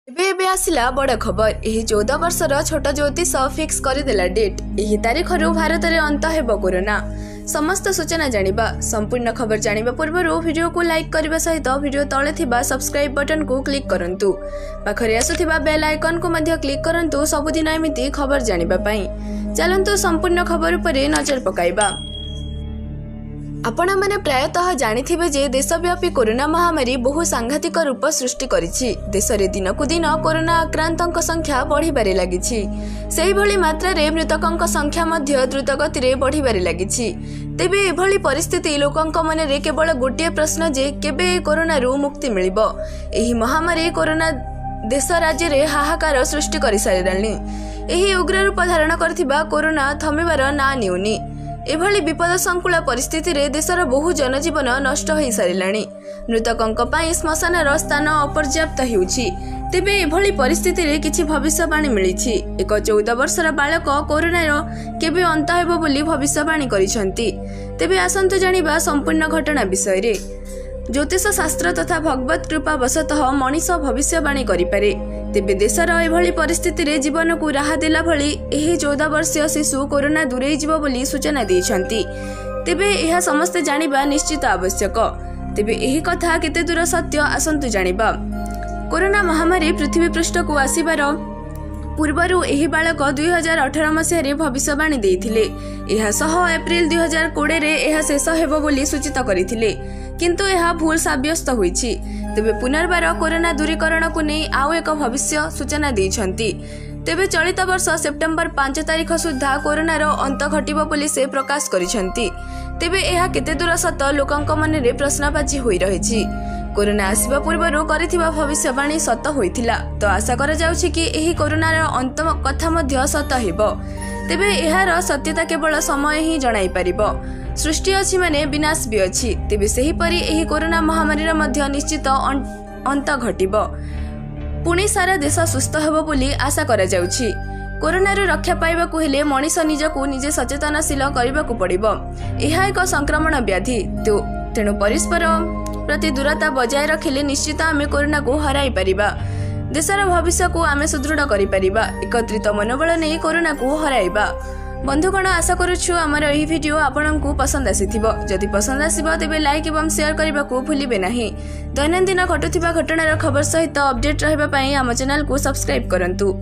ଏବେ ଆସିଲା ବଡ଼ ଖବର। ଏହି 14 ବର୍ଷର ଛୋଟ ଜ୍ୟୋତିଷ ଫିକ୍ସ କରିଦେଲା ଡେଟ୍। ଏହି ତାରିଖରୁ ଭାରତରେ ଅନ୍ତ ହେବ କୋରୋନା। ସମସ୍ତ ସୂଚନା ଜାଣିବା। संपूर्ण खबर जानिबा पूर्वरु वीडियो को लाइक करने सहित वीडियो तले थिबा सब्सक्राइब बटन को क्लिक करंतु। पाखरे आसुथिबा बेल आइकन को मध्य क्लिक करंतु सबुदिन एमिति खबर जानिबा पई। चलंतु संपूर्ण खबर उपरे नजर पकाइबा। आपण माने प्रायतः जानिथिबे जे देशव्यापी कोरोना महामारी बहु सांघातिक रूप सृष्टि करिछि। देश रे दिनकु दिन कोरोना आक्रांतक संख्या बढ़िबारे लागिछि। सेही भली मात्रा रे मृतकंक संख्या मध्य द्रुत गति रे बढ़िबारे लागिछि। तेबे एभली परिस्थिति लोकंक मन रे केवल गोटे प्रश्न जे केबे कोरोना रु मुक्ति मिलिबो। एही महामारी कोरोना देश राज्य रे हाहाकार सृष्टि करि सारिलानि। एही उग्र रूप धारण करथिबा कोरोना थमिबार ना नेउनी। एभली विपद संकुल परिस्थिति रे देशर बहु जनजीवन नष्ट हो सारिलाणी। मृतकंक पई श्मशानर स्थान अपर्याप्त हेउछि। तेबे एभली परिस्थिति रे किछि भविष्यवाणी मिलिछि। एक 14 वर्षर बालक कोरोनार केबे अंत हेबो बोली भविष्यवाणी करिसंती। तेबे आसंतु जानिबा संपूर्ण घटना विषय रे। ज्योतिष शास्त्र तथा भगवत कृपा वशतः मनीष भविष्यवाणी करिपारे। तेबे देशर एभली परिस्थिति रे जीवन को राह देला भली एही 14 वर्षीय शिशु कोरोना दूरे जीव बोली सूचना दैछंती। तेबे एहा समस्त जानिबा निश्चित आवश्यक। तेबे एही कथा केते दूर सत्य आसंतु जानिबा। कोरोना महामारी पृथ्वी पृष्ठ को आसीबार पूर्वरु एही बालक 2018 मसीह रे भविष्यवाणी देइथिले। एहा सह एप्रिल 2020 रे एहा शेष हेबो बोली सूचित करिथिले, किंतु एहा भूल साब्यस्त होईछि। तेबे पुनर्बार कोरोना दूरीकरण को नहीं आउ एक भविष्य सूचना दैछंती। तेबे चलित वर्ष सेप्टेम्बर 5 तारिख सुद्धा कोरोनार अंत घटिबो बोली से प्रकाश करिसंती। तेबे एहा केते दूर सत लोकंक मन रे प्रश्नबाजी होई रहिछि। कोरोना आसीबा पूर्वरु करिथिबा भविष्यवाणी सत होइथिला, तो आशा करा जाउछि कि एही कोरोनार अंत कथा मध्य सत हेबो। तेबे एहार सत्यता केवल समय ही जणाई परिबो। सृष्टि अछि माने विनाश भी अछि। तेबे सेही परि एही कोरोना महामारी मध्य निश्चित अंत घटिबो। पुणी सारा देश सुस्थ हेबो बोली आशा करा जाउछि। कोरोना रू रक्षा पाइबाकू हेले मनीष निजकू निजे सचेतनशील करबाकू पड़िबो। एहा एक संक्रमण व्याधि, तेणु परस्पर प्रति दूरता बजाय रखिले निश्चित आमे कोरोना को हराई परिबा। देशर भविष्य को आमे सुदृढ़ करि परिबा। एकत्रित मनोबल नै कोरोना को हराइबा। बंधुगण, आशा करूछु हमर एही वीडियो आपनकू पसंद आसीथिबो। जदि पसंद आसीबो तेबे लाइक एवं शेयर करबाकू भूलिबे नाही। दैनंदिन घटुथिबा घटनार खबर सहित अपडेट रहबा पई हम चैनल को सब्सक्राइब करंतु।